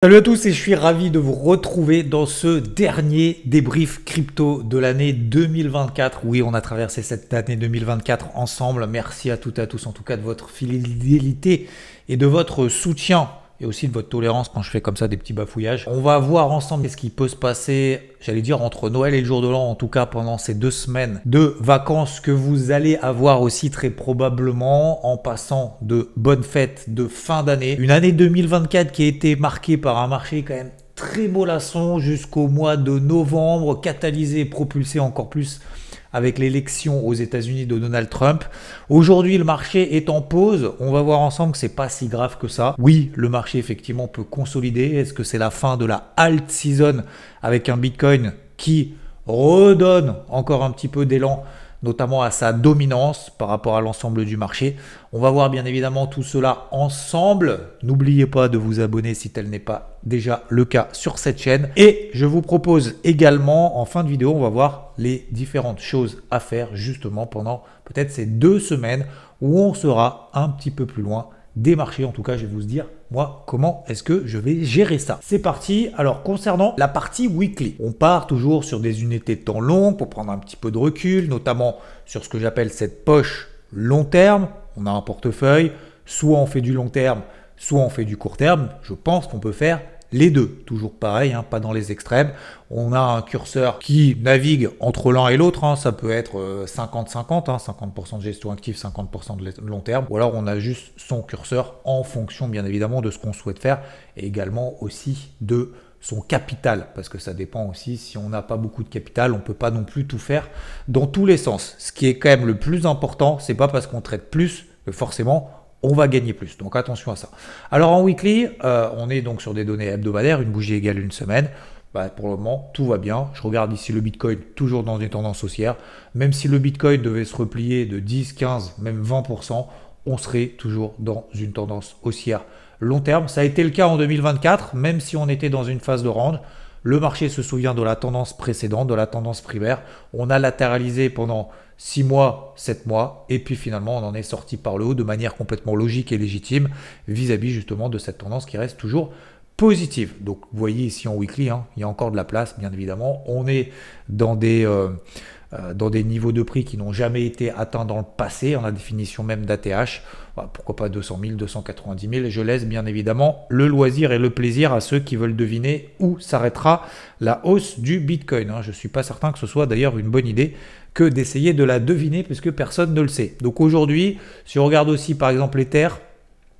Salut à tous et je suis ravi de vous retrouver dans ce dernier débrief crypto de l'année 2024. Oui, on a traversé cette année 2024 ensemble. Merci à toutes et à tous en tout cas de votre fidélité et de votre soutien et aussi de votre tolérance quand je fais comme ça des petits bafouillages. On va voir ensemble ce qui peut se passer, j'allais dire entre Noël et le jour de l'an, en tout cas pendant ces 2 semaines de vacances que vous allez avoir aussi très probablement en passant de bonnes fêtes de fin d'année. Une année 2024 qui a été marquée par un marché quand même très mollasson jusqu'au mois de novembre, catalysé et propulsé encore plus avec l'élection aux États-Unis de Donald Trump. Aujourd'hui, le marché est en pause. On va voir ensemble que c'est pas si grave que ça. Oui, le marché effectivement peut consolider. Est-ce que c'est la fin de la alt season avec un Bitcoin qui redonne encore un petit peu d'élan, notamment à sa dominance par rapport à l'ensemble du marché? On va voir bien évidemment tout cela ensemble. N'oubliez pas de vous abonner si tel n'est pas déjà le cas sur cette chaîne. Et je vous propose également, en fin de vidéo, on va voir les différentes choses à faire justement pendant peut-être ces 2 semaines où on sera un petit peu plus loin des marchés. En tout cas, je vais vous dire, moi, comment est-ce que je vais gérer ça. C'est parti. Alors, concernant la partie weekly, on part toujours sur des unités de temps longues pour prendre un petit peu de recul, notamment sur ce que j'appelle cette poche long terme. On a un portefeuille, soit on fait du long terme, soit on fait du court terme. Je pense qu'on peut faire les deux. Toujours pareil, hein, pas dans les extrêmes. On a un curseur qui navigue entre l'un et l'autre. Hein. Ça peut être 50-50, hein, 50% de gestion active, 50% de long terme. Ou alors on a juste son curseur en fonction bien évidemment de ce qu'on souhaite faire et également aussi de son capital, parce que ça dépend aussi, si on n'a pas beaucoup de capital, on ne peut pas non plus tout faire dans tous les sens. Ce qui est quand même le plus important, c'est pas parce qu'on traite plus que forcément on va gagner plus. Donc attention à ça. Alors en weekly, on est donc sur des données hebdomadaires, une bougie égale une semaine. Pour le moment, tout va bien. Je regarde ici le Bitcoin, toujours dans des tendances haussières. Même si le Bitcoin devait se replier de 10, 15, même 20%, on serait toujours dans une tendance haussière long terme. Ça a été le cas en 2024, même si on était dans une phase de range. Le marché se souvient de la tendance précédente, de la tendance primaire. On a latéralisé pendant 6 mois, 7 mois, et puis finalement on en est sorti par le haut de manière complètement logique et légitime vis-à-vis justement de cette tendance qui reste toujours positive. Donc vous voyez ici en weekly, hein, il y a encore de la place bien évidemment. On est dans des niveaux de prix qui n'ont jamais été atteints dans le passé, en la définition même d'ATH. Pourquoi pas 200 000, 290 000. Je laisse bien évidemment le loisir et le plaisir à ceux qui veulent deviner où s'arrêtera la hausse du Bitcoin. Je ne suis pas certain que ce soit d'ailleurs une bonne idée que d'essayer de la deviner puisque personne ne le sait. Donc aujourd'hui, si on regarde aussi par exemple l'Ether,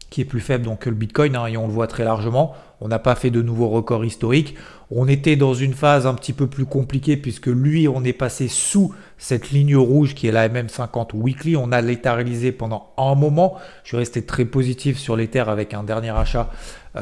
qui est plus faible donc, que le Bitcoin, hein, et on le voit très largement. On n'a pas fait de nouveaux records historiques. On était dans une phase un petit peu plus compliquée puisque lui, on est passé sous cette ligne rouge qui est la MM50 weekly. On a latéralisé pendant un moment. Je suis resté très positif sur l'Ether avec un dernier achat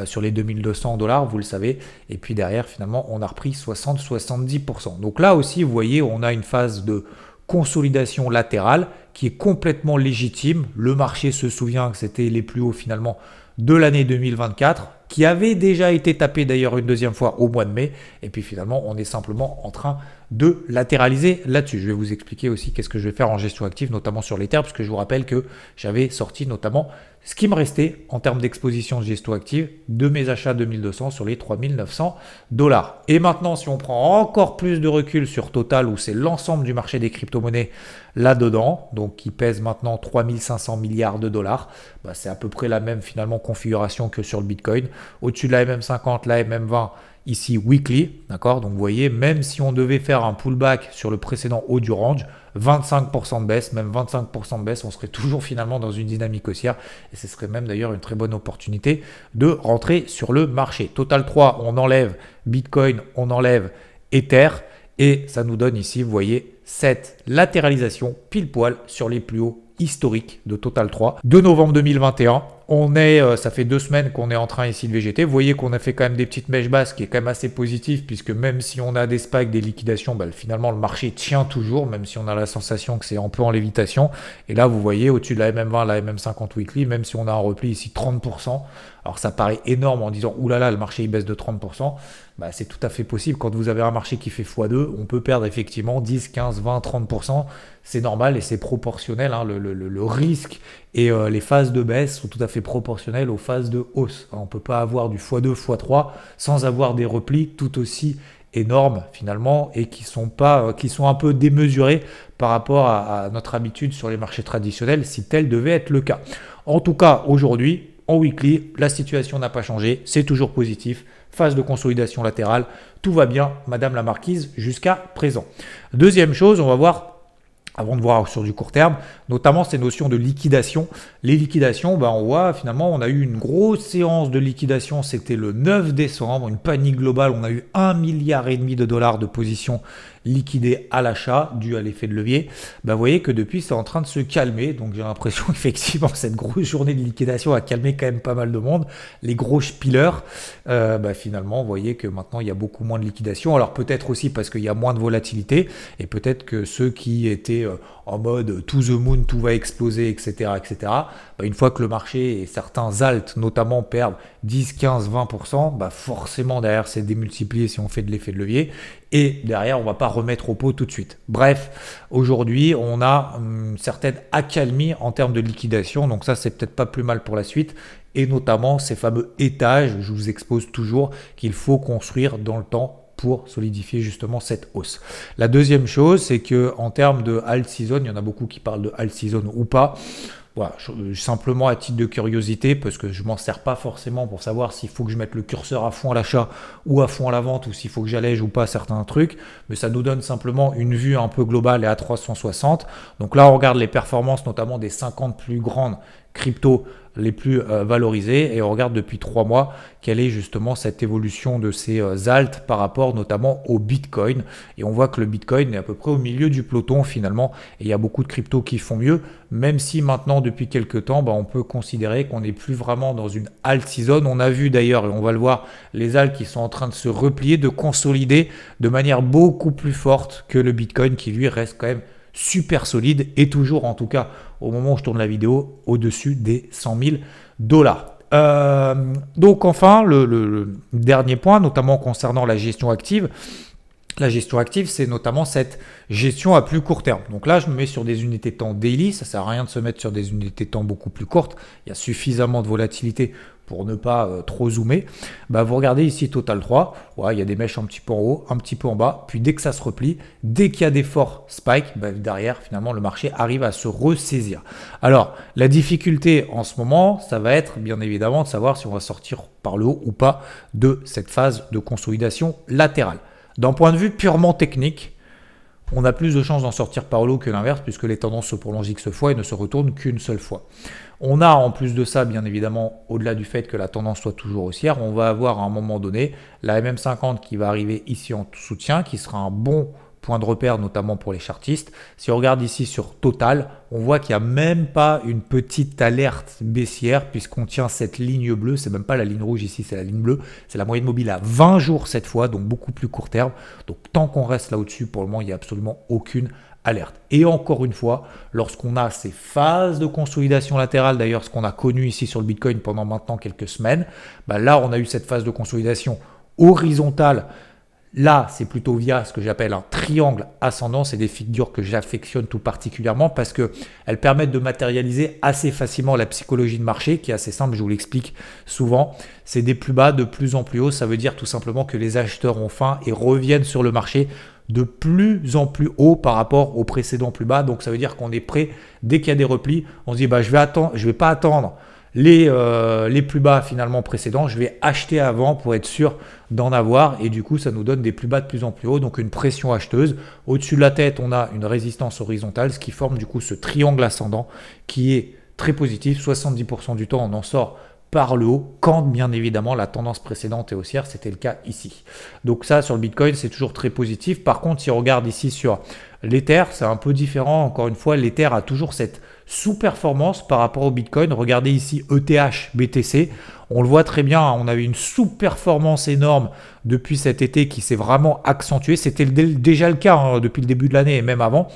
sur les 2200 $, vous le savez. Et puis derrière, finalement, on a repris 60-70%. Donc là aussi, vous voyez, on a une phase de consolidation latérale qui est complètement légitime. Le marché se souvient que c'était les plus hauts finalement de l'année 2024, qui avait déjà été tapé d'ailleurs une deuxième fois au mois de mai. Et puis finalement, on est simplement en train de latéraliser là-dessus. Je vais vous expliquer aussi qu'est-ce que je vais faire en gestion active, notamment sur l'Ether, parce que je vous rappelle que j'avais sorti notamment ce qui me restait en termes d'exposition de gestion active de mes achats 2200 sur les 3900 $. Et maintenant, si on prend encore plus de recul sur Total, où c'est l'ensemble du marché des crypto-monnaies là-dedans, donc qui pèse maintenant 3500 milliards de dollars, c'est à peu près la même finalement configuration que sur le Bitcoin. Au-dessus de la MM50, la MM20, ici weekly, d'accord? Donc vous voyez, même si on devait faire un pullback sur le précédent haut du range, 25% de baisse, même 25% de baisse, on serait toujours finalement dans une dynamique haussière et ce serait même d'ailleurs une très bonne opportunité de rentrer sur le marché. Total 3, on enlève Bitcoin, on enlève Ether et ça nous donne ici, vous voyez, cette latéralisation pile poil sur les plus hauts historiques de Total 3 de novembre 2021. Ça fait 2 semaines qu'on est en train ici de végéter. Vous voyez qu'on a fait quand même des petites mèches basses, qui est quand même assez positif, puisque même si on a des spikes, des liquidations, finalement le marché tient toujours, même si on a la sensation que c'est un peu en lévitation. Et là, vous voyez, au-dessus de la MM20, la MM50 weekly, même si on a un repli ici 30%, Alors ça paraît énorme en disant oulala, le marché il baisse de 30%. Bah, c'est tout à fait possible. Quand vous avez un marché qui fait x2, on peut perdre effectivement 10, 15, 20, 30%. C'est normal et c'est proportionnel. Hein. Le risque et les phases de baisse sont tout à fait proportionnelles aux phases de hausse. On ne peut pas avoir du x2, x3 sans avoir des replis tout aussi énormes finalement et qui sont un peu démesurés par rapport à notre habitude sur les marchés traditionnels si tel devait être le cas. En tout cas, aujourd'hui, en weekly, la situation n'a pas changé, c'est toujours positif. Phase de consolidation latérale, tout va bien, Madame la Marquise, jusqu'à présent. Deuxième chose, on va voir, avant de voir sur du court terme, notamment ces notions de liquidation. Les liquidations, on voit finalement, on a eu une grosse séance de liquidation, c'était le 9 décembre, une panique globale, on a eu 1,5 milliard de dollars de positions liquidées à l'achat, dû à l'effet de levier. Vous voyez que depuis, c'est en train de se calmer, donc j'ai l'impression qu'effectivement, cette grosse journée de liquidation a calmé quand même pas mal de monde. Les gros spillers, finalement, vous voyez que maintenant, il y a beaucoup moins de liquidation. Alors peut-être aussi parce qu'il y a moins de volatilité, et peut-être que ceux qui étaient en mode to the moon, tout va exploser, etc., une fois que le marché et certains alts notamment perdent 10, 15, 20%, forcément derrière c'est démultiplié si on fait de l'effet de levier et derrière on va pas remettre au pot tout de suite. Bref, aujourd'hui on a une certaine accalmie en termes de liquidation, donc ça c'est peut-être pas plus mal pour la suite. Et notamment ces fameux étages, je vous expose toujours qu'il faut construire dans le temps pour solidifier justement cette hausse. La deuxième chose, c'est que en termes de alt season, il y en a beaucoup qui parlent de alt season ou pas. Voilà, simplement à titre de curiosité, parce que je m'en sers pas forcément pour savoir s'il faut que je mette le curseur à fond à l'achat ou à fond à la vente, ou s'il faut que j'allège ou pas certains trucs, mais ça nous donne simplement une vue un peu globale et à 360. Donc là, on regarde les performances notamment des 50 plus grandes cryptos les plus valorisées et on regarde depuis 3 mois quelle est justement cette évolution de ces alts par rapport notamment au Bitcoin, et on voit que le Bitcoin est à peu près au milieu du peloton finalement, et il y a beaucoup de cryptos qui font mieux, même si maintenant depuis quelques temps on peut considérer qu'on n'est plus vraiment dans une alt season. On a vu d'ailleurs, et on va le voir, les alts qui sont en train de se replier, de consolider de manière beaucoup plus forte que le Bitcoin qui lui reste quand même super solide et toujours, en tout cas au moment où je tourne la vidéo, au-dessus des 100 000 dollars. Donc enfin, le dernier point, notamment concernant la gestion active. La gestion active, c'est notamment cette gestion à plus court terme. Donc là, je me mets sur des unités de temps daily. Ça ne sert à rien de se mettre sur des unités de temps beaucoup plus courtes. Il y a suffisamment de volatilité pour ne pas trop zoomer. Vous regardez ici Total 3. Ouais, il y a des mèches un petit peu en haut, un petit peu en bas. Puis dès que ça se replie, dès qu'il y a des forts spikes, derrière, finalement, le marché arrive à se ressaisir. Alors, la difficulté en ce moment, ça va être bien évidemment de savoir si on va sortir par le haut ou pas de cette phase de consolidation latérale. D'un point de vue purement technique, on a plus de chances d'en sortir par le haut que l'inverse, puisque les tendances se prolongent X fois et ne se retournent qu'une seule fois. On a en plus de ça, bien évidemment, au-delà du fait que la tendance soit toujours haussière, on va avoir à un moment donné la MM50 qui va arriver ici en soutien, qui sera un bon point de repère, notamment pour les chartistes. Si on regarde ici sur Total, on voit qu'il n'y a même pas une petite alerte baissière puisqu'on tient cette ligne bleue. C'est même pas la ligne rouge ici, c'est la ligne bleue. C'est la moyenne mobile à 20 jours cette fois, donc beaucoup plus court terme. Donc tant qu'on reste là au-dessus, pour le moment, il n'y a absolument aucune alerte. Et encore une fois, lorsqu'on a ces phases de consolidation latérale, d'ailleurs ce qu'on a connu ici sur le Bitcoin pendant maintenant quelques semaines, là on a eu cette phase de consolidation horizontale. Là, c'est plutôt via ce que j'appelle un triangle ascendant. C'est des figures que j'affectionne tout particulièrement parce qu'elles permettent de matérialiser assez facilement la psychologie de marché qui est assez simple, je vous l'explique souvent. C'est des plus bas de plus en plus haut. Ça veut dire tout simplement que les acheteurs ont faim et reviennent sur le marché de plus en plus haut par rapport au précédent plus bas. Donc ça veut dire qu'on est prêt, dès qu'il y a des replis, on se dit je vais pas attendre les plus bas finalement précédents, je vais acheter avant pour être sûr d'en avoir, et du coup ça nous donne des plus bas de plus en plus haut, donc une pression acheteuse. Au-dessus de la tête, on a une résistance horizontale, ce qui forme du coup ce triangle ascendant qui est très positif. 70% du temps on en sort par le haut, quand bien évidemment la tendance précédente est haussière, c'était le cas ici. Donc ça sur le Bitcoin c'est toujours très positif. Par contre si on regarde ici sur l'Ether, c'est un peu différent. Encore une fois, l'Ether a toujours cette sous-performance par rapport au Bitcoin. Regardez ici ETH, BTC, on le voit très bien, on avait une sous-performance énorme depuis cet été qui s'est vraiment accentuée. C'était déjà le cas depuis le début de l'année et même avant.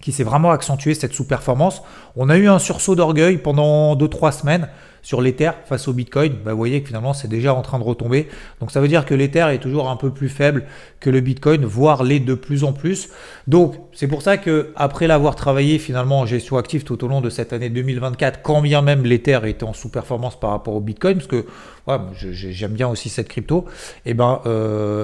qui s'est vraiment accentué, cette sous-performance. On a eu un sursaut d'orgueil pendant 2-3 semaines sur l'Ether face au Bitcoin. Vous voyez que finalement, c'est déjà en train de retomber. Donc, ça veut dire que l'Ether est toujours un peu plus faible que le Bitcoin, voire l'est de plus en plus. Donc, c'est pour ça qu'après l'avoir travaillé finalement en gestion active tout au long de cette année 2024, quand bien même l'Ether était en sous-performance par rapport au Bitcoin, parce que j'aime bien aussi cette crypto, et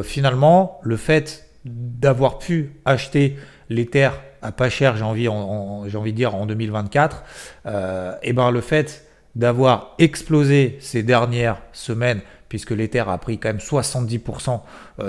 finalement, le fait d'avoir pu acheter l'Ether à pas cher, j'ai envie de dire en 2024, le fait d'avoir explosé ces dernières semaines, puisque l'Ether a pris quand même 70%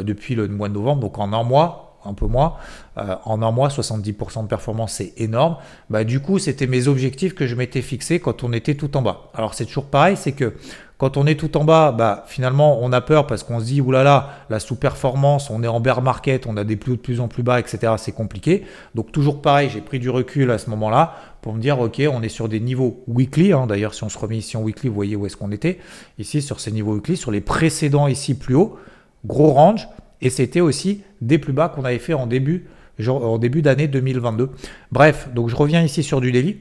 depuis le mois de novembre, donc en un mois, un peu moins, en un mois, 70% de performance, c'est énorme. Du coup, c'était mes objectifs que je m'étais fixés quand on était tout en bas. Alors, c'est toujours pareil, c'est que quand on est tout en bas, finalement, on a peur parce qu'on se dit, oulala, la sous-performance, on est en bear market, on a des plus hauts de plus en plus bas, etc. C'est compliqué. Donc, toujours pareil, j'ai pris du recul à ce moment-là pour me dire, ok, on est sur des niveaux weekly. D'ailleurs, si on se remet ici en weekly, vous voyez où est-ce qu'on était. Ici, sur ces niveaux weekly, sur les précédents ici plus haut, gros range. Et c'était aussi des plus bas qu'on avait fait en début d'année 2022. Bref, donc je reviens ici sur du daily.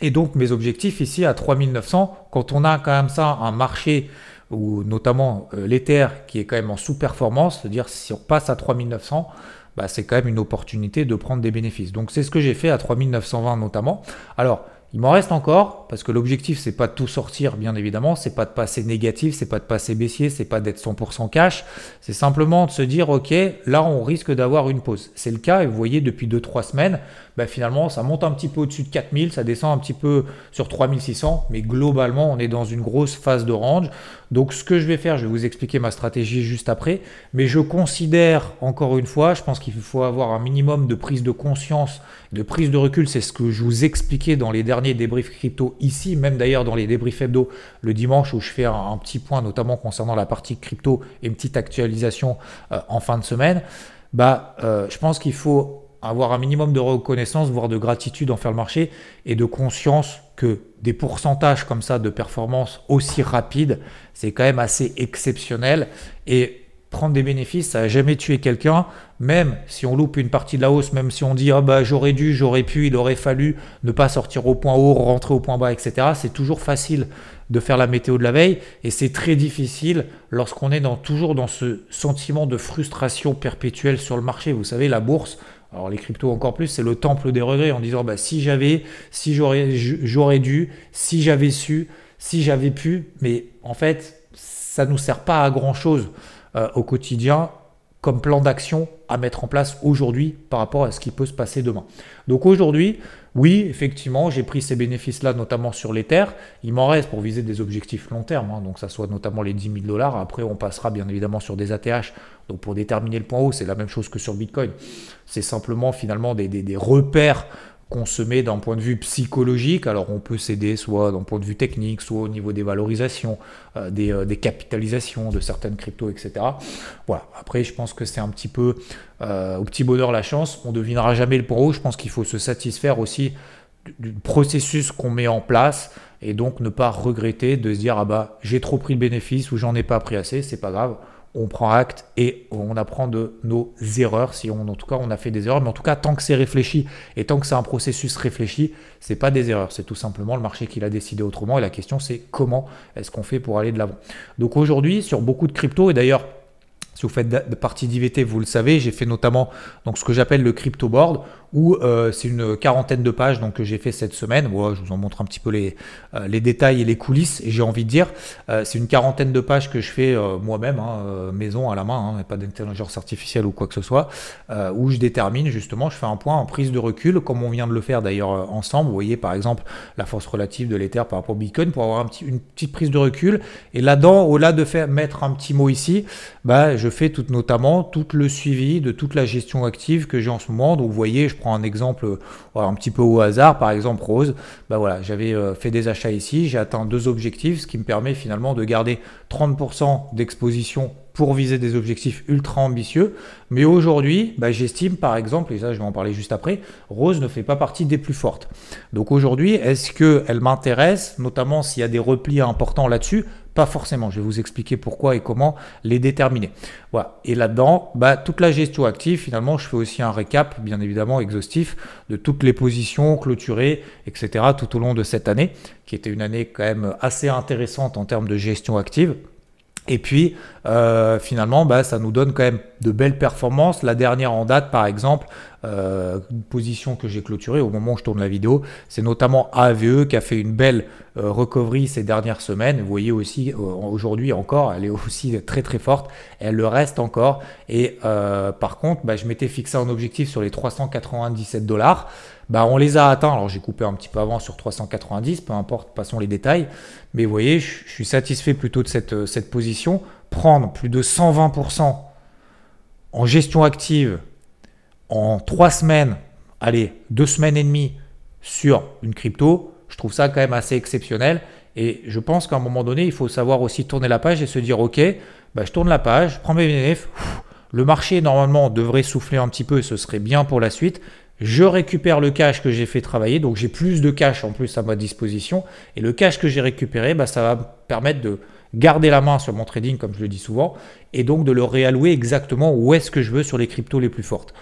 Et donc mes objectifs ici à 3900, quand on a quand même ça, un marché où notamment l'Ether qui est quand même en sous-performance, c'est-à-dire si on passe à 3900, c'est quand même une opportunité de prendre des bénéfices. Donc c'est ce que j'ai fait à 3920 notamment. Alors, il m'en reste encore, parce que l'objectif, c'est pas de tout sortir, bien évidemment, c'est pas de passer négatif, c'est pas de passer baissier, c'est pas d'être 100% cash, c'est simplement de se dire, ok, là, on risque d'avoir une pause. C'est le cas, et vous voyez, depuis 2-3 semaines, finalement, ça monte un petit peu au-dessus de 4000, ça descend un petit peu sur 3600, mais globalement, on est dans une grosse phase de range. Donc, ce que je vais faire, je vais vous expliquer ma stratégie juste après, mais je considère, encore une fois, je pense qu'il faut avoir un minimum de prise de conscience, de prise de recul, c'est ce que je vous expliquais dans les derniers débriefs crypto ici, même d'ailleurs dans les débriefs hebdo le dimanche où je fais un petit point notamment concernant la partie crypto et une petite actualisation en fin de semaine. Je pense qu'il faut avoir un minimum de reconnaissance, voire de gratitude envers le marché et de conscience que des pourcentages comme ça de performance aussi rapides, c'est quand même assez exceptionnel. Et prendre des bénéfices, ça n'a jamais tué quelqu'un, même si on loupe une partie de la hausse, même si on dit j'aurais dû, j'aurais pu, il aurait fallu ne pas sortir au point haut, rentrer au point bas, etc. C'est toujours facile de faire la météo de la veille et c'est très difficile lorsqu'on est toujours dans ce sentiment de frustration perpétuelle sur le marché. Vous savez, la bourse, alors les cryptos encore plus, c'est le temple des regrets en disant si j'aurais dû, si j'avais su, si j'avais pu, mais en fait, ça ne nous sert pas à grand chose au quotidien comme plan d'action à mettre en place aujourd'hui par rapport à ce qui peut se passer demain. Donc aujourd'hui, oui, effectivement, j'ai pris ces bénéfices-là, notamment sur l'Ether. Il m'en reste pour viser des objectifs long terme, donc ça soit notamment les 10 000 $. Après, on passera bien évidemment sur des ATH. Donc pour déterminer le point haut, c'est la même chose que sur Bitcoin. C'est simplement finalement des repères qu'on se met d'un point de vue psychologique. Alors on peut s'aider soit d'un point de vue technique, soit au niveau des valorisations, des capitalisations de certaines cryptos, etc. Voilà. Après, je pense que c'est un petit peu au petit bonheur la chance. On ne devinera jamais le point haut. Je pense qu'il faut se satisfaire aussi du processus qu'on met en place et donc ne pas regretter de se dire j'ai trop pris de bénéfices ou j'en ai pas pris assez, c'est pas grave. On prend acte et on apprend de nos erreurs, en tout cas on a fait des erreurs, mais en tout cas tant que c'est réfléchi et tant que c'est un processus réfléchi, c'est pas des erreurs, c'est tout simplement le marché qui l'a décidé autrement et la question c'est comment est-ce qu'on fait pour aller de l'avant. Donc aujourd'hui sur beaucoup de cryptos, et d'ailleurs si vous faites partie d'IVT, vous le savez, j'ai fait notamment donc, ce que j'appelle le crypto board, où c'est une quarantaine de pages donc, que j'ai fait cette semaine. Je vous en montre un petit peu les détails et les coulisses, et j'ai envie de dire, c'est une quarantaine de pages que je fais moi-même, maison à la main, pas d'intelligence artificielle ou quoi que ce soit, où je détermine justement, je fais un point en prise de recul, comme on vient de le faire d'ailleurs ensemble. Vous voyez par exemple la force relative de l'Ether par rapport au Bitcoin, pour avoir une petite prise de recul. Et là-dedans, au-delà de mettre un petit mot ici, je fais notamment tout le suivi de toute la gestion active que j'ai en ce moment. Donc vous voyez, je prends un exemple un petit peu au hasard, par exemple Rose, j'avais fait des achats ici, j'ai atteint 2 objectifs, ce qui me permet finalement de garder 30% d'exposition pour viser des objectifs ultra ambitieux. Mais aujourd'hui, j'estime par exemple, et ça je vais en parler juste après, Rose ne fait pas partie des plus fortes. Donc aujourd'hui, est-ce qu'elle m'intéresse, notamment s'il y a des replis importants là-dessus? Pas forcément, je vais vous expliquer pourquoi et comment les déterminer. Voilà. Et là-dedans, toute la gestion active, finalement, je fais aussi un récap, bien évidemment exhaustif, de toutes les positions clôturées, etc. tout au long de cette année, qui était une année quand même assez intéressante en termes de gestion active. Et puis, finalement, ça nous donne quand même de belles performances. La dernière en date, par exemple, une position que j'ai clôturée au moment où je tourne la vidéo, c'est notamment AVE qui a fait une belle recovery ces dernières semaines. Vous voyez aussi, aujourd'hui encore, elle est aussi très très forte. Elle le reste encore. Et par contre, je m'étais fixé un objectif sur les 397 $. On les a atteints. Alors j'ai coupé un petit peu avant sur 390, peu importe, passons les détails. Mais vous voyez, je suis satisfait plutôt de cette position. Prendre plus de 120% en gestion active en 3 semaines, allez, 2 semaines et demie sur une crypto, je trouve ça quand même assez exceptionnel. Et je pense qu'à un moment donné, il faut savoir aussi tourner la page et se dire, ok, je tourne la page, je prends mes bénéfices, le marché normalement devrait souffler un petit peu et ce serait bien pour la suite. Je récupère le cash que j'ai fait travailler, donc j'ai plus de cash en plus à ma disposition. Et le cash que j'ai récupéré, ça va me permettre de garder la main sur mon trading, comme je le dis souvent, et donc de le réallouer exactement où est-ce que je veux sur les cryptos les plus fortes.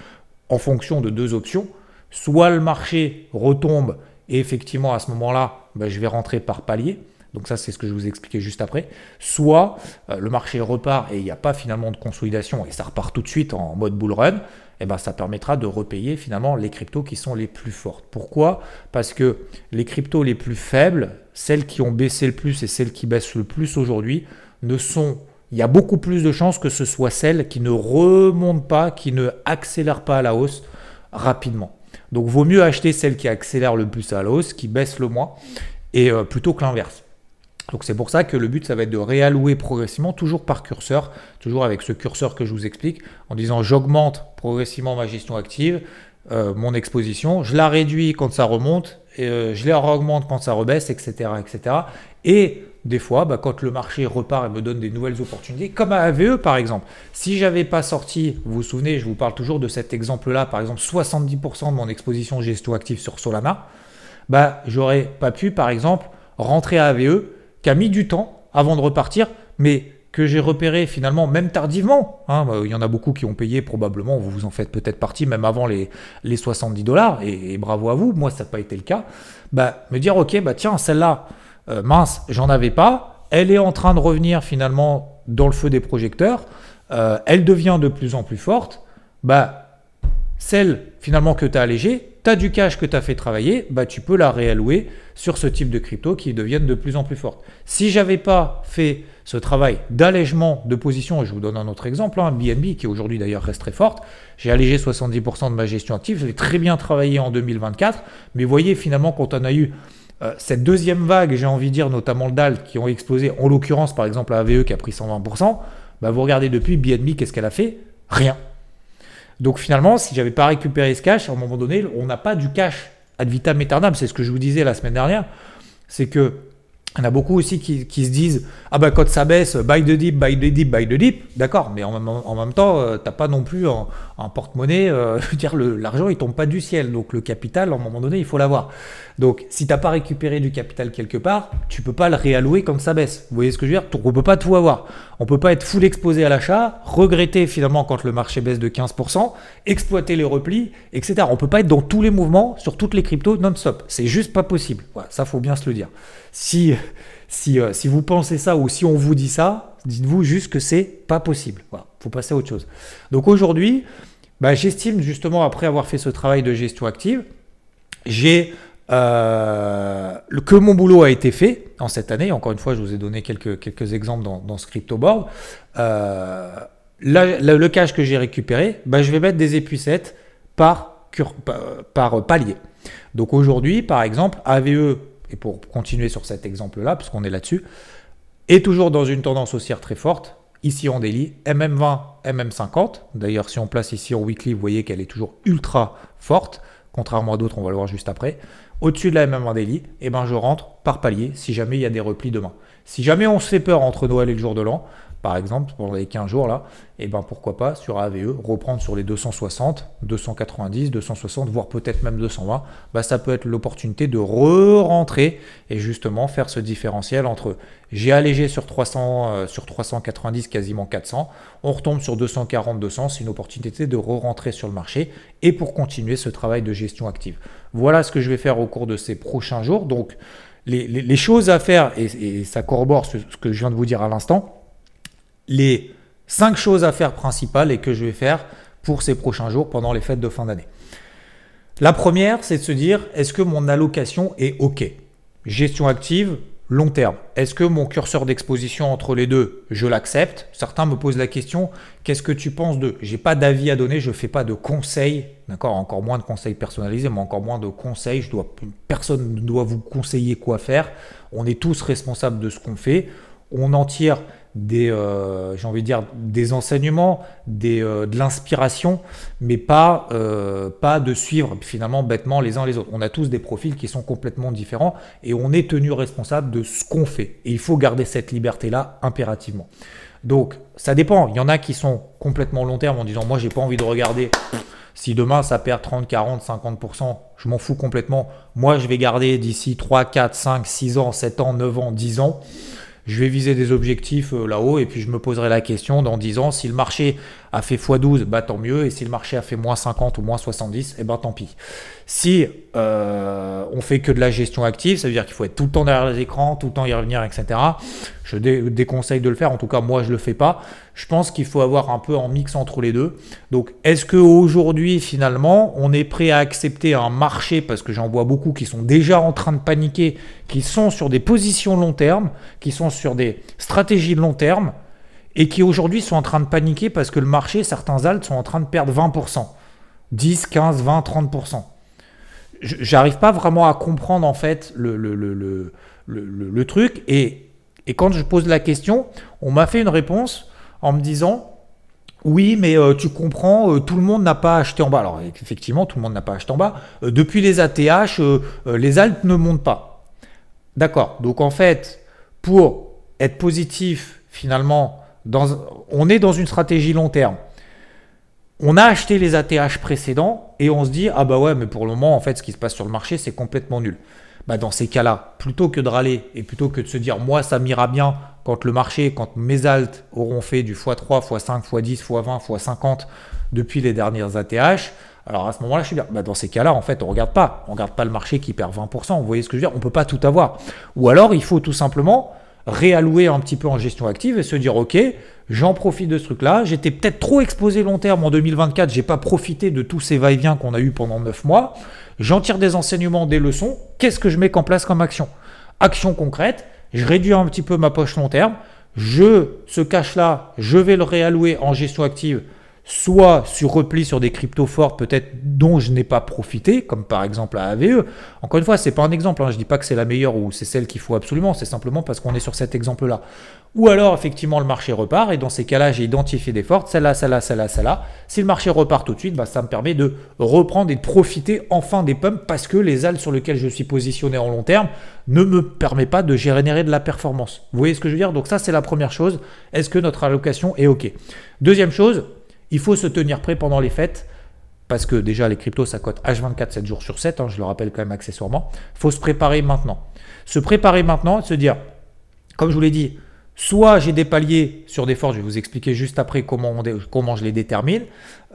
En fonction de 2 options, soit le marché retombe et effectivement à ce moment-là, je vais rentrer par palier. Donc ça, c'est ce que je vous expliquais juste après. Soit le marché repart et il n'y a pas finalement de consolidation et ça repart tout de suite en mode bull run. Et ça permettra de repayer finalement les cryptos qui sont les plus fortes. Pourquoi? Parce que les cryptos les plus faibles, celles qui ont baissé le plus et celles qui baissent le plus aujourd'hui, il y a beaucoup plus de chances que ce soit celles qui ne remontent pas, qui ne accélèrent pas à la hausse rapidement. Donc, vaut mieux acheter celles qui accélèrent le plus à la hausse, qui baissent le moins, et plutôt que l'inverse. Donc, c'est pour ça que le but, ça va être de réallouer progressivement, toujours par curseur, toujours avec ce curseur que je vous explique, en disant j'augmente progressivement ma gestion active, mon exposition, je la réduis quand ça remonte, je la augmente quand ça rebaisse, etc. etc. Et des fois, quand le marché repart et me donne des nouvelles opportunités, comme à AVE par exemple. Si je n'avais pas sorti, vous vous souvenez, je vous parle toujours de cet exemple-là, par exemple 70% de mon exposition gestion active sur Solana, j'aurais pas pu par exemple rentrer à AVE, qui a mis du temps avant de repartir, mais que j'ai repéré finalement même tardivement. Il y en a beaucoup qui ont payé probablement, vous vous en faites peut-être partie, même avant les 70 $, et bravo à vous, moi ça n'a pas été le cas. Me dire ok, tiens, celle-là, mince, j'en avais pas, elle est en train de revenir finalement dans le feu des projecteurs, elle devient de plus en plus forte, celle finalement que tu as allégée, tu as du cash que tu as fait travailler, tu peux la réallouer sur ce type de crypto qui deviennent de plus en plus fortes. Si j'avais pas fait ce travail d'allègement de position, et je vous donne un autre exemple, BNB qui aujourd'hui d'ailleurs reste très forte, j'ai allégé 70% de ma gestion active, je l'ai très bien travaillé en 2024, mais vous voyez finalement quand on a eu cette deuxième vague, j'ai envie de dire notamment le DAL qui ont explosé, en l'occurrence par exemple la AVE qui a pris 120%, vous regardez depuis BNB, qu'est-ce qu'elle a fait? Rien. Donc finalement, si j'avais pas récupéré ce cash, à un moment donné, on n'a pas du cash ad vitam aeternam. C'est ce que je vous disais la semaine dernière. C'est que il y en a beaucoup aussi qui se disent « Ah quand ça baisse, buy the dip, buy the dip, buy the dip ». D'accord, mais en même temps, tu n'as pas non plus un porte-monnaie. Je veux dire, l'argent, il tombe pas du ciel. Donc le capital, à un moment donné, il faut l'avoir. Donc si tu n'as pas récupéré du capital quelque part, tu peux pas le réallouer quand ça baisse. Vous voyez ce que je veux dire? Donc on peut pas tout avoir. On peut pas être full exposé à l'achat, regretter finalement quand le marché baisse de 15%, exploiter les replis, etc. On peut pas être dans tous les mouvements, sur toutes les cryptos non-stop. C'est juste pas possible. Voilà, ça, faut bien se le dire. Si vous pensez ça ou si on vous dit ça, dites-vous juste que c'est pas possible. Voilà, faut passer à autre chose. Donc aujourd'hui, j'estime justement après avoir fait ce travail de gestion active, que mon boulot a été fait en cette année. Encore une fois, je vous ai donné quelques exemples dans ce crypto board. Le cash que j'ai récupéré, je vais mettre des épuissettes par palier. Donc aujourd'hui, par exemple, AVE, et pour continuer sur cet exemple-là, puisqu'on est là-dessus, est toujours dans une tendance haussière très forte. Ici en daily, MM20, MM50. D'ailleurs, si on place ici en weekly, vous voyez qu'elle est toujours ultra forte. Contrairement à d'autres, on va le voir juste après. Au-dessus de la MM1 daily, je rentre par palier si jamais il y a des replis demain. Si jamais on se fait peur entre Noël et le jour de l'an, par exemple, pendant les 15 jours là, et ben pourquoi pas sur AVE, reprendre sur les 260, 290, 260, voire peut-être même 220, bah ça peut être l'opportunité de re-rentrer et justement faire ce différentiel entre j'ai allégé sur 300, sur 390, quasiment 400, on retombe sur 240, 200, c'est une opportunité de re-rentrer sur le marché et pour continuer ce travail de gestion active. Voilà ce que je vais faire au cours de ces prochains jours. Donc, les choses à faire, et ça corrobore ce que je viens de vous dire à l'instant, les 5 choses à faire principales et que je vais faire pour ces prochains jours pendant les fêtes de fin d'année. La première, c'est de se dire, est-ce que mon allocation est OK? Gestion active, long terme. Est-ce que mon curseur d'exposition entre les deux, je l'accepte? Certains me posent la question, qu'est-ce que tu penses de? Je n'ai pas d'avis à donner, je ne fais pas de conseils, d'accord? Encore moins de conseils personnalisés, mais encore moins de conseils. Personne ne doit vous conseiller quoi faire. On est tous responsables de ce qu'on fait. On en tire j'ai envie de dire, des enseignements, de l'inspiration, mais pas de suivre finalement bêtement les uns les autres. On a tous des profils qui sont complètement différents et on est tenu responsable de ce qu'on fait. Et il faut garder cette liberté-là impérativement. Donc, ça dépend. Il y en a qui sont complètement long terme en disant « moi, j'ai pas envie de regarder si demain ça perd 30, 40, 50%, je m'en fous complètement. Moi, je vais garder d'ici 3, 4, 5, 6 ans, 7 ans, 9 ans, 10 ans. » Je vais viser des objectifs là-haut et puis je me poserai la question dans 10 ans, si le marché a fait x12, bah tant mieux, et si le marché a fait moins 50 ou moins 70, eh ben tant pis. Si on fait que de la gestion active, ça veut dire qu'il faut être tout le temps derrière les écrans, tout le temps y revenir, etc. Je déconseille de le faire, en tout cas moi je ne le fais pas. Je pense qu'il faut avoir un peu en mix entre les deux. Donc est-ce qu'aujourd'hui finalement on est prêt à accepter un marché, parce que j'en vois beaucoup qui sont déjà en train de paniquer, qui sont sur des positions long terme, qui sont sur des stratégies de long terme, et qui aujourd'hui sont en train de paniquer parce que le marché, certains alts sont en train de perdre 20%, 10, 15, 20, 30%. J'arrive pas vraiment à comprendre en fait le truc, et quand je pose la question, on m'a fait une réponse en me disant oui, mais tu comprends, tout le monde n'a pas acheté en bas. Alors effectivement, tout le monde n'a pas acheté en bas. Depuis les ATH, les alts ne montent pas. D'accord, donc en fait, pour être positif finalement, on est dans une stratégie long terme. On a acheté les ATH précédents et on se dit ah bah ouais, mais pour le moment en fait ce qui se passe sur le marché c'est complètement nul. Bah dans ces cas-là, plutôt que de râler et plutôt que de se dire moi ça m'ira bien quand le marché, quand mes alts auront fait du x3, x5, x10, x20, x50 depuis les dernières ATH, alors à ce moment-là je suis bien. Bah dans ces cas-là en fait on regarde pas le marché qui perd 20%. Vous voyez ce que je veux dire? On peut pas tout avoir. Ou alors il faut tout simplement réallouer un petit peu en gestion active et se dire ok, j'en profite de ce truc là, j'étais peut-être trop exposé long terme en 2024, j'ai pas profité de tous ces va-et-vient qu'on a eu pendant 9 mois, j'en tire des enseignements, des leçons, qu'est-ce que je mets en place comme action? Action concrète, je réduis un petit peu ma poche long terme, ce cash là, je vais le réallouer en gestion active, soit sur repli sur des cryptos fortes peut-être dont je n'ai pas profité, comme par exemple la AVE. Encore une fois, ce n'est pas un exemple, hein. Je ne dis pas que c'est la meilleure ou c'est celle qu'il faut absolument, c'est simplement parce qu'on est sur cet exemple-là. Ou alors, effectivement, le marché repart et dans ces cas-là, j'ai identifié des fortes, celle-là, celle-là, celle-là, celle-là. Si le marché repart tout de suite, bah, ça me permet de reprendre et de profiter enfin des pumps parce que les alts sur lesquels je suis positionné en long terme ne me permet pas de générer de la performance. Vous voyez ce que je veux dire? Donc ça, c'est la première chose. Est-ce que notre allocation est OK? Deuxième chose, il faut se tenir prêt pendant les fêtes parce que déjà les cryptos ça cote H24 7 jours sur 7, hein, je le rappelle quand même accessoirement. Il faut se préparer maintenant. Se préparer maintenant et se dire, comme je vous l'ai dit, soit j'ai des paliers sur des forts, je vais vous expliquer juste après comment je les détermine.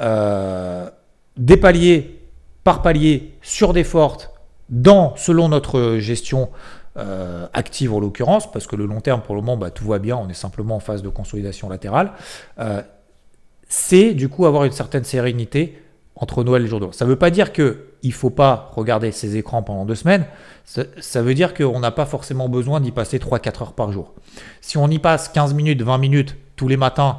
Des paliers par palier sur des fortes selon notre gestion active en l'occurrence, parce que le long terme pour le moment bah, tout va bien, on est simplement en phase de consolidation latérale. C'est du coup avoir une certaine sérénité entre Noël et le jour de l'an. Ça ne veut pas dire qu'il ne faut pas regarder ces écrans pendant 2 semaines, ça veut dire qu'on n'a pas forcément besoin d'y passer 3-4 heures par jour. Si on y passe 15 minutes, 20 minutes tous les matins,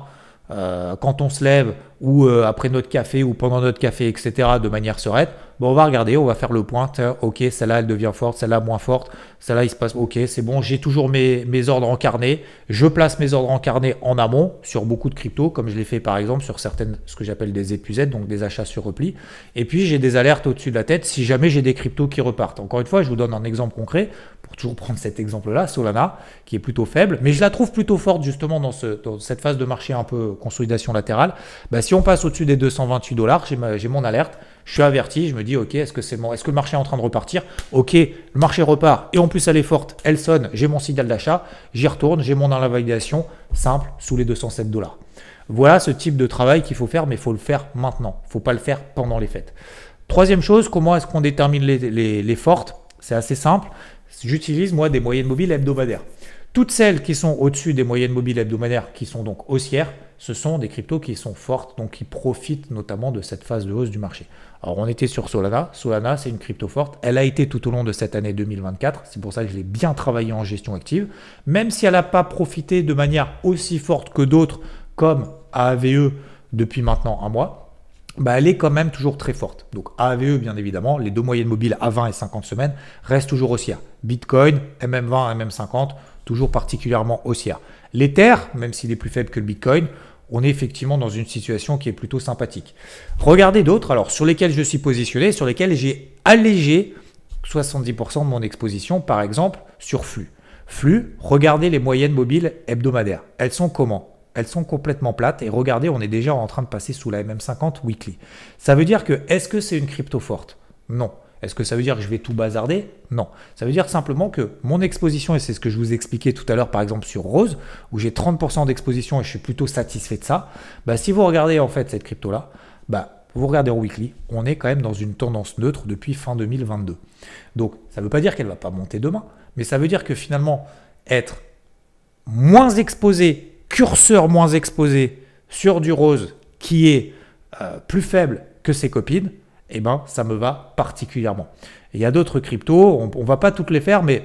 quand on se lève ou après notre café ou pendant notre café, etc., de manière sereine, bon, on va regarder, on va faire le point. Ok, celle-là, elle devient forte, celle-là, moins forte. Celle-là, il se passe, ok, c'est bon, j'ai toujours mes ordres en carnet. Je place mes ordres en carnet en amont sur beaucoup de cryptos, comme je l'ai fait par exemple sur certaines, ce que j'appelle des épuisettes, donc des achats sur repli. Et puis, j'ai des alertes au-dessus de la tête si jamais j'ai des cryptos qui repartent. Encore une fois, je vous donne un exemple concret pour toujours prendre cet exemple-là, Solana, qui est plutôt faible, mais je la trouve plutôt forte justement dans cette phase de marché un peu consolidation latérale. Bah, si on passe au-dessus des 228 $, j'ai mon alerte, je suis averti, je me dis ok, est-ce que le marché est en train de repartir? Ok, le marché repart et en plus elle est forte, elle sonne, j'ai mon signal d'achat, j'y retourne, j'ai mon invalidation simple sous les 207 $. Voilà ce type de travail qu'il faut faire, mais il faut le faire maintenant, il ne faut pas le faire pendant les fêtes. Troisième chose, comment est-ce qu'on détermine les fortes? C'est assez simple, j'utilise moi des moyennes mobiles hebdomadaires. Toutes celles qui sont au-dessus des moyennes mobiles hebdomadaires, qui sont donc haussières, ce sont des cryptos qui sont fortes, donc qui profitent notamment de cette phase de hausse du marché. Alors on était sur Solana. Solana, c'est une crypto forte. Elle a été tout au long de cette année 2024. C'est pour ça que je l'ai bien travaillé en gestion active. Même si elle n'a pas profité de manière aussi forte que d'autres, comme AAVE depuis maintenant un mois, bah elle est quand même toujours très forte. Donc AAVE, bien évidemment, les deux moyennes mobiles à 20 et 50 semaines restent toujours haussières. Bitcoin, MM20, MM50, toujours particulièrement haussière. L'Ether, même s'il est plus faible que le Bitcoin, on est effectivement dans une situation qui est plutôt sympathique. Regardez d'autres, alors sur lesquels je suis positionné, sur lesquels j'ai allégé 70% de mon exposition, par exemple sur Flux. Flux, regardez les moyennes mobiles hebdomadaires. Elles sont comment? Elles sont complètement plates et regardez, on est déjà en train de passer sous la MM50 weekly. Ça veut dire que, est-ce que c'est une crypto forte? Non. Est-ce que ça veut dire que je vais tout bazarder? Non. Ça veut dire simplement que mon exposition, et c'est ce que je vous expliquais tout à l'heure par exemple sur Rose, où j'ai 30% d'exposition et je suis plutôt satisfait de ça, bah, si vous regardez en fait cette crypto-là, bah, vous regardez en weekly, on est quand même dans une tendance neutre depuis fin 2022. Donc ça ne veut pas dire qu'elle ne va pas monter demain, mais ça veut dire que finalement, être moins exposé, curseur moins exposé sur du Rose qui est plus faible que ses copines, eh ben, ça me va particulièrement. Il y a d'autres cryptos, on ne va pas toutes les faire, mais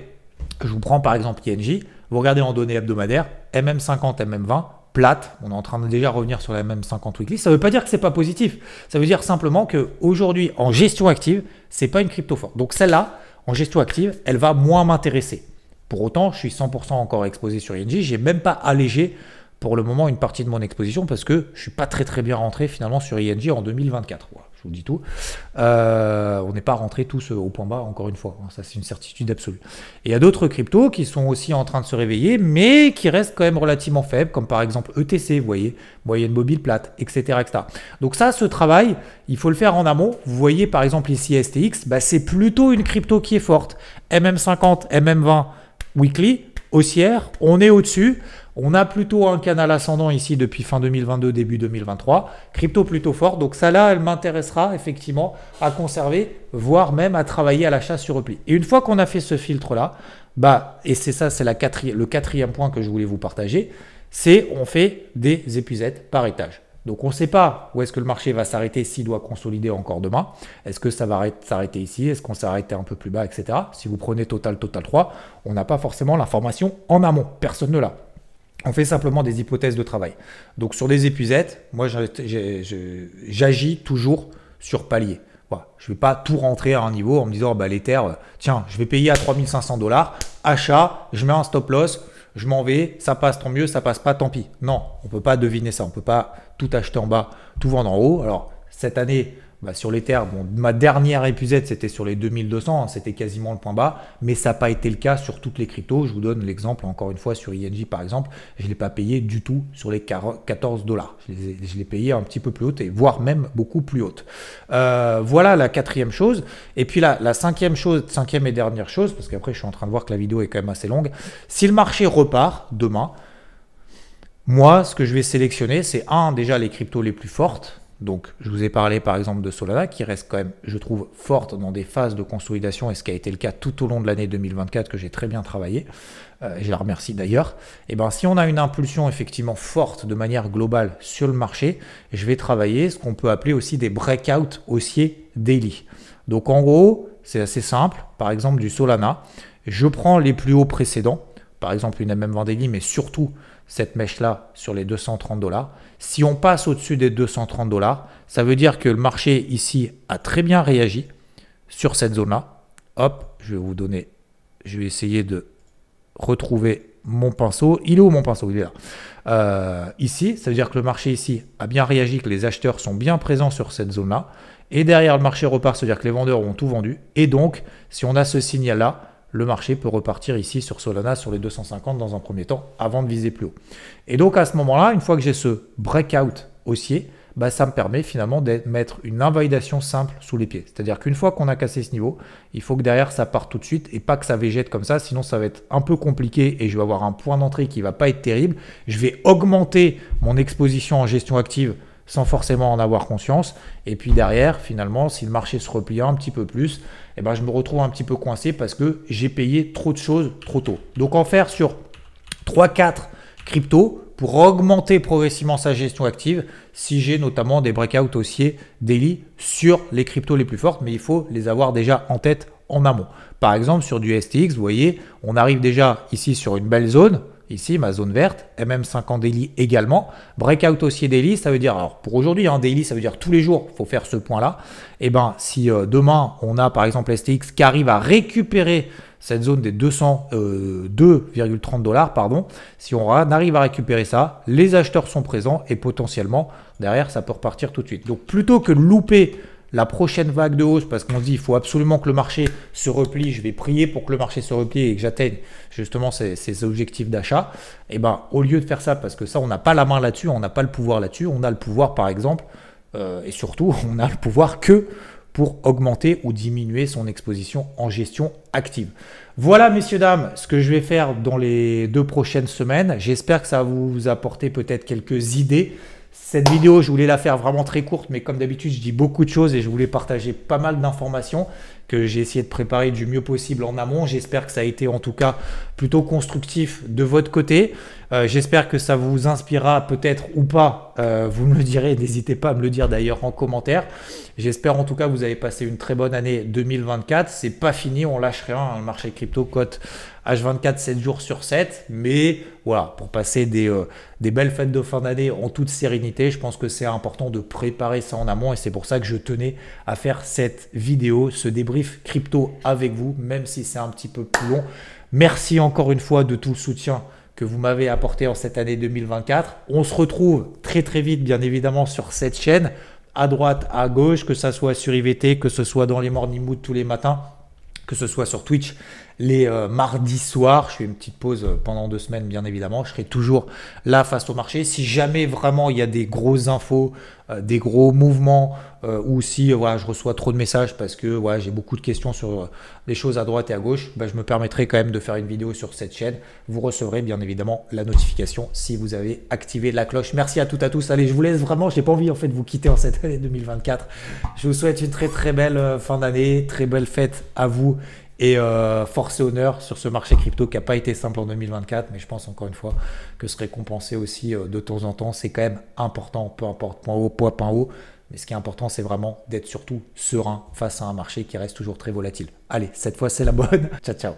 je vous prends par exemple INJ, vous regardez en données hebdomadaires, MM50, MM20, plate, on est en train de déjà revenir sur la MM50 weekly, ça ne veut pas dire que ce n'est pas positif, ça veut dire simplement qu'aujourd'hui, en gestion active, ce n'est pas une crypto forte. Donc celle-là, en gestion active, elle va moins m'intéresser. Pour autant, je suis 100% encore exposé sur INJ, je n'ai même pas allégé pour le moment une partie de mon exposition parce que je ne suis pas très bien rentré finalement sur INJ en 2024. Voilà, je vous dis tout. On n'est pas rentré tous au point bas encore une fois. Ça, c'est une certitude absolue. Et il y a d'autres cryptos qui sont aussi en train de se réveiller, mais qui restent quand même relativement faibles, comme par exemple ETC, vous voyez, moyenne mobile plate, etc., etc. Donc ça, ce travail, il faut le faire en amont. Vous voyez par exemple ici STX, bah, c'est plutôt une crypto qui est forte. MM50, MM20, weekly, haussière, on est au-dessus. On a plutôt un canal ascendant ici depuis fin 2022, début 2023. Crypto plutôt forte. Donc ça là, elle m'intéressera effectivement à conserver, voire même à travailler à l'achat sur repli. Et une fois qu'on a fait ce filtre-là, bah, et c'est ça, c'est le quatrième point que je voulais vous partager, c'est on fait des épuisettes par étage. Donc on ne sait pas où est-ce que le marché va s'arrêter s'il doit consolider encore demain. Est-ce que ça va s'arrêter ici? Est-ce qu'on s'arrêter un peu plus bas, etc. Si vous prenez Total 3, on n'a pas forcément l'information en amont. Personne ne l'a. On fait simplement des hypothèses de travail. Donc sur des épuisettes, moi j'agis toujours sur palier. Voilà. Je ne vais pas tout rentrer à un niveau en me disant bah, l'Ether, tiens, je vais payer à 3500 $, achat, je mets un stop loss, je m'en vais, ça passe tant mieux, ça passe pas tant pis. Non, on ne peut pas deviner ça, on ne peut pas tout acheter en bas, tout vendre en haut. Alors cette année, bah, sur l'Ether, bon, ma dernière épuisette, c'était sur les 2200, hein, c'était quasiment le point bas, mais ça n'a pas été le cas sur toutes les cryptos. Je vous donne l'exemple, encore une fois, sur INJ par exemple, je ne l'ai pas payé du tout sur les 14 $. Je l'ai payé un petit peu plus haute, et voire même beaucoup plus haute. Voilà la quatrième chose. Et puis la cinquième et dernière chose, parce qu'après je suis en train de voir que la vidéo est quand même assez longue, si le marché repart demain, moi, ce que je vais sélectionner, c'est déjà les cryptos les plus fortes. Donc, je vous ai parlé par exemple de Solana qui reste quand même, je trouve, forte dans des phases de consolidation et ce qui a été le cas tout au long de l'année 2024 que j'ai très bien travaillé. Je la remercie d'ailleurs. Et ben, si on a une impulsion effectivement forte de manière globale sur le marché, je vais travailler ce qu'on peut appeler aussi des breakouts haussiers daily. Donc, en gros, c'est assez simple. Par exemple, du Solana, je prends les plus hauts précédents, par exemple une MM20 daily, mais surtout cette mèche-là sur les 230 $. Si on passe au-dessus des 230 $, ça veut dire que le marché ici a très bien réagi. sur cette zone-là. Hop, je vais vous donner, je vais essayer de retrouver mon pinceau. Il est où mon pinceau? Il est là. Ici, ça veut dire que le marché ici a bien réagi, que les acheteurs sont bien présents sur cette zone-là. Et derrière, le marché repart, c'est-à-dire que les vendeurs ont tout vendu. Et donc, si on a ce signal-là, le marché peut repartir ici sur Solana, sur les 250 dans un premier temps, avant de viser plus haut. Et donc, à ce moment-là, une fois que j'ai ce breakout haussier, bah, ça me permet finalement de mettre une invalidation simple sous les pieds. C'est-à-dire qu'une fois qu'on a cassé ce niveau, il faut que derrière, ça parte tout de suite et pas que ça végète comme ça. Sinon, ça va être un peu compliqué et je vais avoir un point d'entrée qui ne va pas être terrible. Je vais augmenter mon exposition en gestion active sans forcément en avoir conscience. Et puis derrière, finalement, si le marché se replie un petit peu plus, eh ben, je me retrouve un petit peu coincé parce que j'ai payé trop de choses trop tôt. Donc, en faire sur 3-4 cryptos pour augmenter progressivement sa gestion active si j'ai notamment des breakouts haussiers daily sur les cryptos les plus fortes, mais il faut les avoir déjà en tête en amont. Par exemple, sur du STX, vous voyez, on arrive déjà ici sur une belle zone. Ici, ma zone verte, MM50 daily également. Breakout haussier daily, ça veut dire, alors pour aujourd'hui, un daily, ça veut dire tous les jours, il faut faire ce point-là. Et bien, si demain, on a par exemple STX qui arrive à récupérer cette zone des 2,30 $, pardon, si on arrive à récupérer ça, les acheteurs sont présents et potentiellement, derrière, ça peut repartir tout de suite. Donc, plutôt que de louper la prochaine vague de hausse, parce qu'on se dit il faut absolument que le marché se replie, je vais prier pour que le marché se replie et que j'atteigne justement ces objectifs d'achat, et ben au lieu de faire ça, parce que ça on n'a pas la main là-dessus, on n'a pas le pouvoir là-dessus, on a le pouvoir par exemple, et surtout on a le pouvoir que pour augmenter ou diminuer son exposition en gestion active. Voilà messieurs, dames, ce que je vais faire dans les 2 prochaines semaines. J'espère que ça va vous apporter peut-être quelques idées. Cette vidéo, je voulais la faire vraiment très courte, mais comme d'habitude, je dis beaucoup de choses et je voulais partager pas mal d'informations que j'ai essayé de préparer du mieux possible en amont. J'espère que ça a été en tout cas plutôt constructif de votre côté. J'espère que ça vous inspirera peut-être ou pas. Vous me le direz, n'hésitez pas à me le dire d'ailleurs en commentaire. J'espère en tout cas que vous avez passé une très bonne année 2024. C'est pas fini, on lâche rien. Le marché crypto cote H24 7 jours sur 7. Mais voilà, pour passer des belles fêtes de fin d'année en toute sérénité, je pense que c'est important de préparer ça en amont. Et c'est pour ça que je tenais à faire cette vidéo, ce débrief crypto avec vous, même si c'est un petit peu plus long. Merci encore une fois de tout le soutien que vous m'avez apporté en cette année 2024. On se retrouve très très vite, bien évidemment, sur cette chaîne, à droite, à gauche, que ce soit sur IVT, que ce soit dans les Morning Mood tous les matins, que ce soit sur Twitch les mardis soirs. Je fais une petite pause pendant 2 semaines, bien évidemment. Je serai toujours là face au marché. Si jamais vraiment il y a des grosses infos, des gros mouvements, ou si voilà, je reçois trop de messages parce que voilà, j'ai beaucoup de questions sur des choses à droite et à gauche, bah, je me permettrai quand même de faire une vidéo sur cette chaîne. Vous recevrez bien évidemment la notification si vous avez activé la cloche. Merci à toutes et à tous. Allez, je vous laisse vraiment. Je n'ai pas envie en fait de vous quitter en cette année 2024. Je vous souhaite une très très belle fin d'année, très belle fête à vous. Et force et honneur sur ce marché crypto qui n'a pas été simple en 2024, mais je pense encore une fois que se récompenser aussi de temps en temps, c'est quand même important, peu importe point haut, point haut. Mais ce qui est important, c'est vraiment d'être surtout serein face à un marché qui reste toujours très volatile. Allez, cette fois, c'est la bonne. Ciao, ciao.